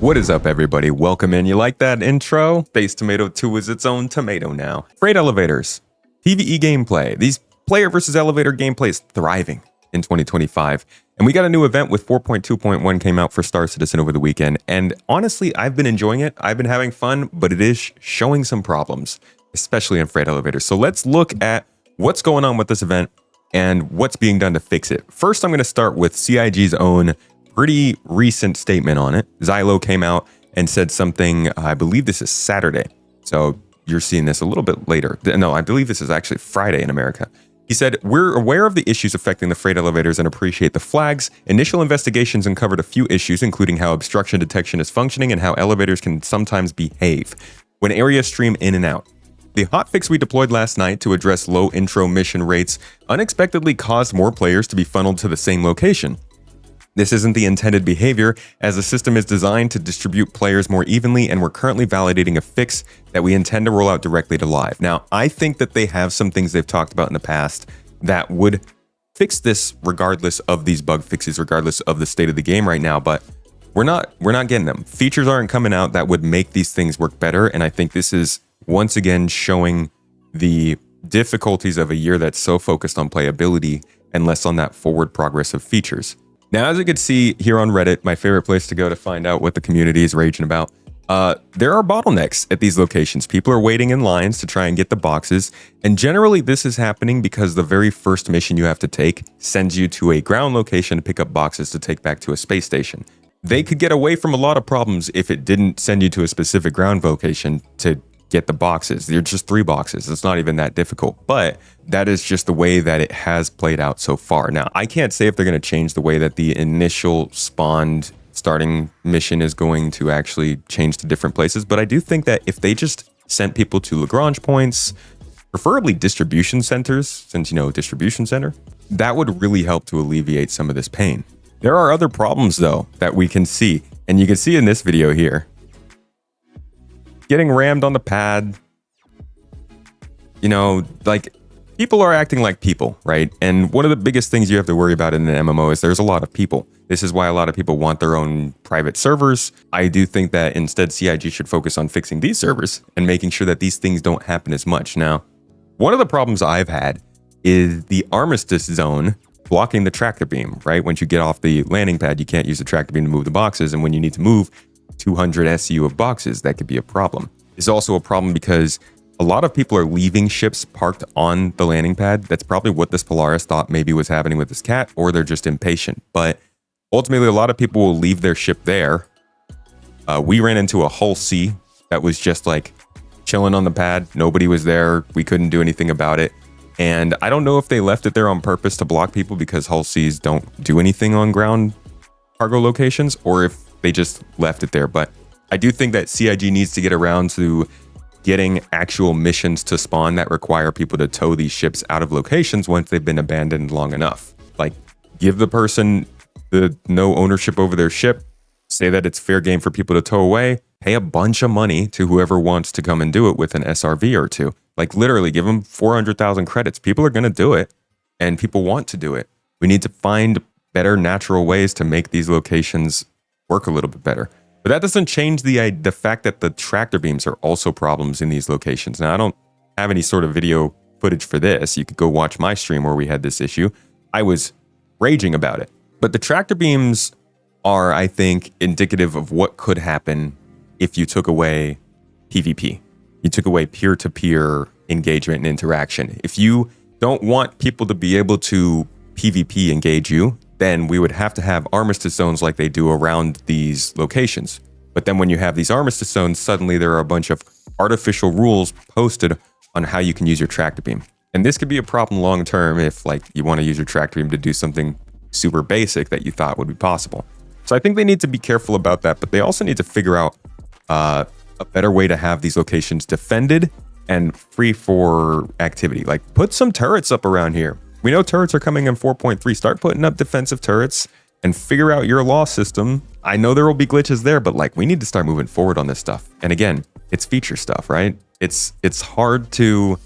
What is up, everybody? Welcome in. You like that intro? Base Tomato 2 is its own tomato now. Freight elevators, PvE gameplay. These player versus elevator gameplay is thriving in 2025. And we got a new event with 4.2.1 came out for Star Citizen over the weekend. And honestly, I've been enjoying it. I've been having fun, but it is showing some problems, especially in freight elevators. So let's look at what's going on with this event and what's being done to fix it. First, I'm going to start with CIG's own pretty recent statement on it. Xylo came out and said something, I believe this is Saturday. So you're seeing this a little bit later. No, I believe this is actually Friday in America. He said, "We're aware of the issues affecting the freight elevators and appreciate the flags. Initial investigations uncovered a few issues, including how obstruction detection is functioning and how elevators can sometimes behave when areas stream in and out. The hotfix we deployed last night to address low intro mission rates unexpectedly caused more players to be funneled to the same location. This isn't the intended behavior, as the system is designed to distribute players more evenly, and we're currently validating a fix that we intend to roll out directly to live." Now, I think that they have some things they've talked about in the past that would fix this regardless of these bug fixes, regardless of the state of the game right now, but we're not getting them. Features aren't coming out that would make these things work better, and I think this is once again showing the difficulties of a year that's so focused on playability and less on that forward progress of features. Now, as you can see here on Reddit, my favorite place to go to find out what the community is raging about, there are bottlenecks at these locations. People are waiting in lines to try and get the boxes, and generally this is happening because the very first mission you have to take sends you to a ground location to pick up boxes to take back to a space station. They could get away from a lot of problems if it didn't send you to a specific ground location to get the boxes. They're just 3 boxes. It's not even that difficult, but that is just the way that it has played out so far. Now, I can't say if they're going to change the way that the initial spawned starting mission is going to actually change to different places, but I do think that if they just sent people to Lagrange points, preferably distribution centers, since, distribution center, that would really help to alleviate some of this pain. There are other problems, though, that we can see, and you can see in this video here. Getting rammed on the pad, people are acting like people, right? And one of the biggest things you have to worry about in an MMO is there's a lot of people. This is why a lot of people want their own private servers. I do think that instead CIG should focus on fixing these servers and making sure that these things don't happen as much. Now, one of the problems I've had is the Armistice zone blocking the tractor beam, right? Once you get off the landing pad, you can't use the tractor beam to move the boxes, and when you need to move 200 SU of boxes, that could be a problem. It's also a problem because a lot of people are leaving ships parked on the landing pad. That's probably what this Polaris thought maybe was happening with this cat, or they're just impatient. But ultimately, a lot of people will leave their ship there. We ran into a Hull C that was just like chilling on the pad. Nobody was there. We couldn't do anything about it. And I don't know if they left it there on purpose to block people because Hull Cs don't do anything on ground cargo locations, or if they just left it there. But I do think that CIG needs to get around to getting actual missions to spawn that require people to tow these ships out of locations once they've been abandoned long enough. Like, give the person the no ownership over their ship, say that it's fair game for people to tow away, pay a bunch of money to whoever wants to come and do it with an SRV or two. Like, literally give them 400,000 credits. People are going to do it, and people want to do it. We need to find better natural ways to make these locations work a little bit better. But that doesn't change the fact that the tractor beams are also problems in these locations. Now, I don't have any sort of video footage for this. You could go watch my stream where we had this issue. I was raging about it. But the tractor beams are, I think, indicative of what could happen if you took away PvP. You took away peer-to-peer engagement and interaction. If you don't want people to be able to PvP engage you, then we would have to have Armistice zones like they do around these locations. But then when you have these Armistice zones, suddenly there are a bunch of artificial rules posted on how you can use your tractor beam. And this could be a problem long term if you want to use your tractor beam to do something super basic that you thought would be possible. So I think they need to be careful about that, but they also need to figure out a better way to have these locations defended and free for activity. Like, put some turrets up around here. We know turrets are coming in 4.3. Start putting up defensive turrets and figure out your law system. I know there will be glitches there, but we need to start moving forward on this stuff. And again, it's feature stuff, right? It's hard to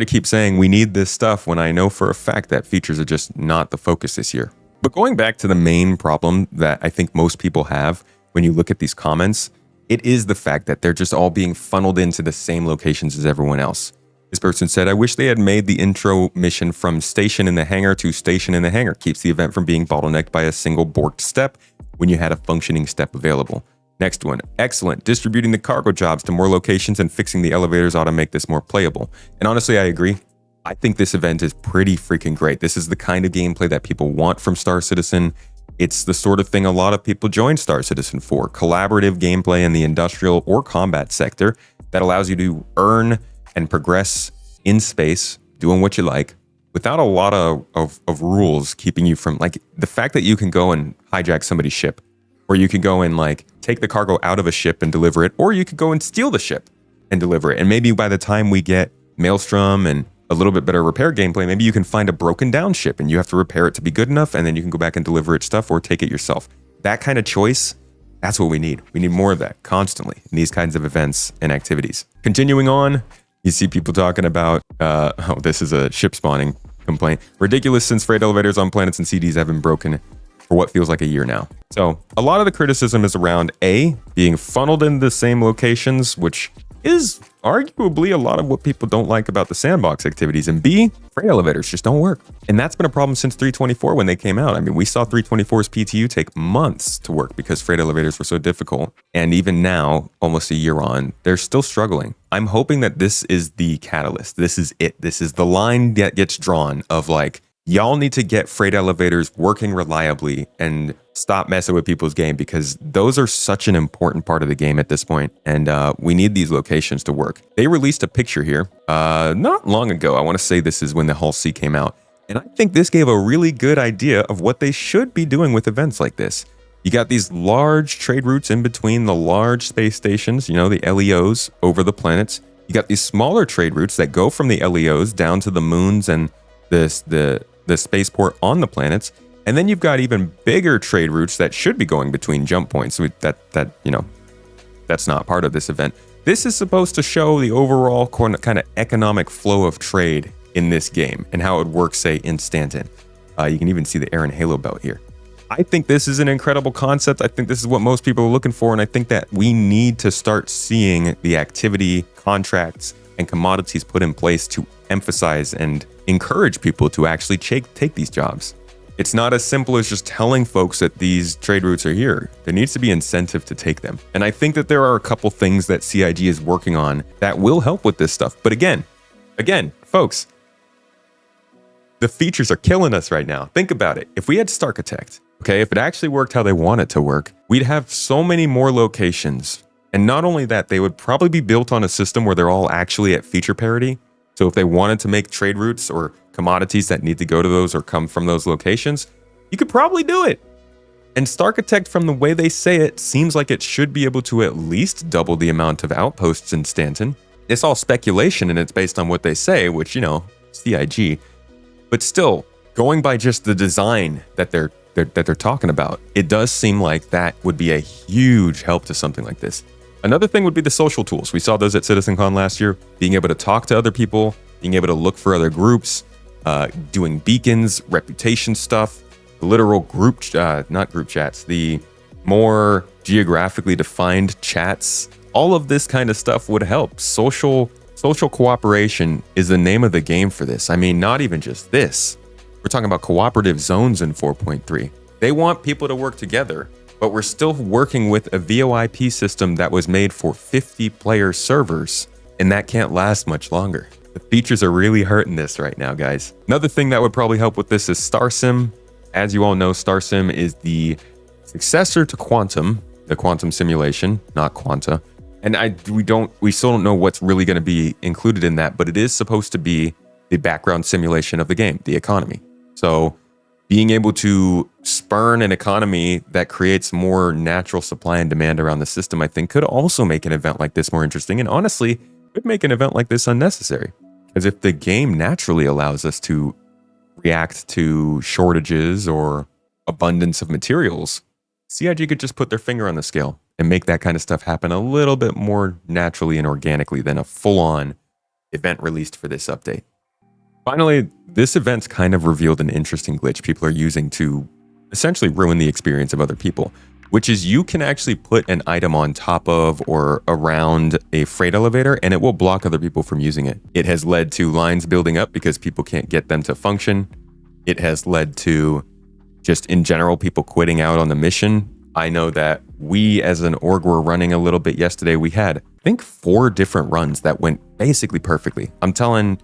keep saying we need this stuff when I know for a fact that features are just not the focus this year. But going back to the main problem that I think most people have, when you look at these comments, it is the fact that they're just all being funneled into the same locations as everyone else. This person said, I wish they had made the intro mission from station in the hangar to station in the hangar. Keeps the event from being bottlenecked by a single borked step when you had a functioning step available. Next one, excellent. Distributing the cargo jobs to more locations and fixing the elevators ought to make this more playable. And honestly, I agree. I think this event is pretty freaking great. This is the kind of gameplay that people want from Star Citizen. It's the sort of thing a lot of people join Star Citizen for. Collaborative gameplay in the industrial or combat sector that allows you to earn and progress in space, doing what you like, without a lot of rules keeping you from, like, the fact that you can go and hijack somebody's ship, or you can go and like take the cargo out of a ship and deliver it, or you could go and steal the ship and deliver it. And maybe by the time we get Maelstrom and a little bit better repair gameplay, maybe you can find a broken down ship and you have to repair it to be good enough, and then you can go back and deliver its stuff or take it yourself. That kind of choice, that's what we need. We need more of that constantly in these kinds of events and activities. Continuing on, you see people talking about, oh, this is a ship spawning complaint. Ridiculous since freight elevators on planets and CDs have been broken for what feels like a year now. So a lot of the criticism is around A, being funneled in the same locations, which is arguably a lot of what people don't like about the sandbox activities, and B, freight elevators just don't work. And that's been a problem since 324 when they came out. I mean, we saw 324's PTU take months to work because freight elevators were so difficult. And even now, almost a year on, they're still struggling. I'm hoping that this is the catalyst. This is it. This is the line that gets drawn of like, y'all need to get freight elevators working reliably and stop messing with people's game, because those are such an important part of the game at this point, and we need these locations to work. They released a picture here not long ago. I want to say this is when the Hull C came out, and I think this gave a really good idea of what they should be doing with events like this. You got these large trade routes in between the large space stations, you know, the LEOs over the planets. You got these smaller trade routes that go from the LEOs down to the moons and the spaceport on the planets. And then you've got even bigger trade routes that should be going between jump points. That you know, that's not part of this event. This is supposed to show the overall kind of economic flow of trade in this game and how it works, say, in Stanton. You can even see the Air and Halo belt here. I think this is an incredible concept. I think this is what most people are looking for, and I think that we need to start seeing the activity, contracts, and commodities put in place to emphasize and encourage people to actually take these jobs. It's not as simple as just telling folks that these trade routes are here. There needs to be incentive to take them. And I think that there are a couple things that CIG is working on that will help with this stuff. But again, folks, the features are killing us right now. Think about it. If we had Starkitect, okay, if it actually worked how they want it to work, we'd have so many more locations. And not only that, they would probably be built on a system where they're all actually at feature parity. So if they wanted to make trade routes or commodities that need to go to those or come from those locations, you could probably do it. And Starkitect, from the way they say it, seems like it should be able to at least double the amount of outposts in Stanton. It's all speculation and it's based on what they say, which, you know, CIG. But still, going by just the design that they're talking about, it does seem like that would be a huge help to something like this. Another thing would be the social tools. We saw those at CitizenCon last year, being able to talk to other people, being able to look for other groups, doing beacons, reputation stuff, the literal group, not group chats, the more geographically defined chats. All of this kind of stuff would help. Social cooperation is the name of the game for this. I mean, not even just this. We're talking about cooperative zones in 4.3. They want people to work together, but we're still working with a VoIP system that was made for 50-player servers, and that can't last much longer. The features are really hurting this right now, guys. Another thing that would probably help with this is StarSim. As you all know, StarSim is the successor to Quantum, the quantum simulation, not Quanta. And we still don't know what's really going to be included in that, but it is supposed to be the background simulation of the game, the economy. So being able to spurn an economy that creates more natural supply and demand around the system, I think could also make an event like this more interesting. And honestly, could make an event like this unnecessary. Because if the game naturally allows us to react to shortages or abundance of materials, CIG could just put their finger on the scale and make that kind of stuff happen a little bit more naturally and organically than a full-on event released for this update. Finally, this event's kind of revealed an interesting glitch people are using to essentially ruin the experience of other people. which is you can actually put an item on top of or around a freight elevator and it will block other people from using it. It has led to lines building up because people can't get them to function. It has led to just in general people quitting out on the mission. I know that we as an org were running a little bit yesterday. We had, I think, 4 different runs that went basically perfectly. I'm talking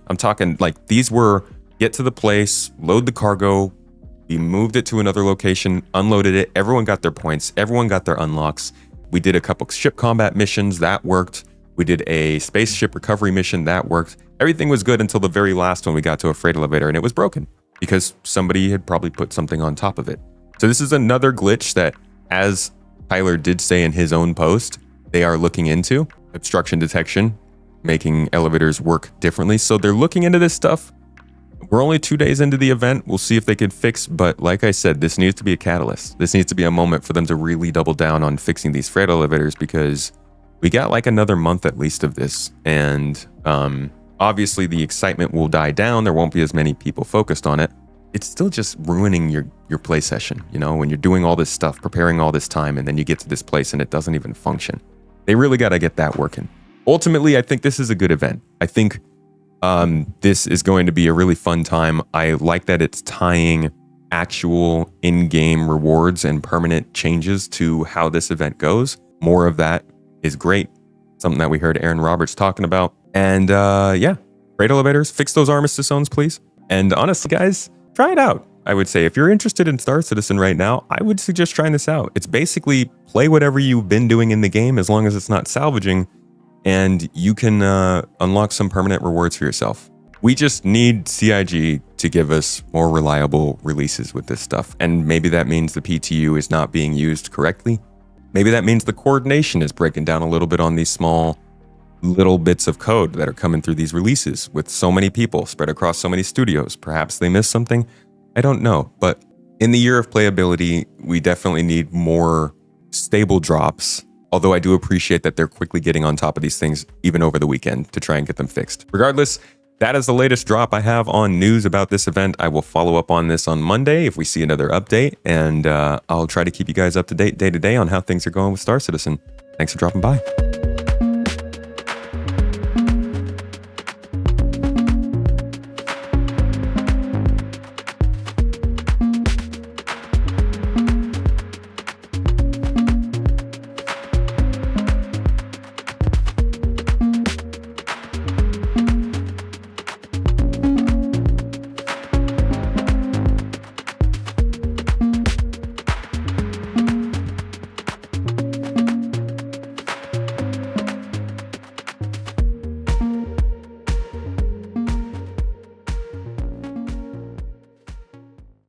like these were get to the place, load the cargo, we moved it to another location, unloaded it, everyone got their points, everyone got their unlocks. We did a couple ship combat missions, that worked. We did a spaceship recovery mission, that worked. Everything was good until the very last one we got to a freight elevator and it was broken because somebody had probably put something on top of it. So this is another glitch that, as Tyler did say in his own post, they are looking into obstruction detection, making elevators work differently. So they're looking into this stuff. We're only 2 days into the event. We'll see if they can fix, but like I said, this needs to be a catalyst. This needs to be a moment for them to really double down on fixing these freight elevators because we got like another month at least of this. And obviously the excitement will die down. There won't be as many people focused on it. It's still just ruining your play session, you know, when you're doing all this stuff, preparing all this time, and then you get to this place and it doesn't even function. They really got to get that working. Ultimately, I think this is a good event. I think this is going to be a really fun time. I like that it's tying actual in-game rewards and permanent changes to how this event goes. More of that is great. Something that we heard Aaron Roberts talking about. And yeah, freight elevators, fix those Armistice zones, please. And honestly, guys, try it out. I would say if you're interested in Star Citizen right now, I would suggest trying this out. It's basically play whatever you've been doing in the game as long as it's not salvaging, and you can unlock some permanent rewards for yourself. We just need CIG to give us more reliable releases with this stuff. And maybe that means the PTU is not being used correctly. Maybe that means the coordination is breaking down a little bit on these small little bits of code that are coming through these releases with so many people spread across so many studios. Perhaps they missed something. I don't know. But in the year of playability, we definitely need more stable drops. Although I do appreciate that they're quickly getting on top of these things even over the weekend to try and get them fixed. Regardless, that is the latest drop I have on news about this event. I will follow up on this on Monday if we see another update, and I'll try to keep you guys up to date day to day on how things are going with Star Citizen. Thanks for dropping by.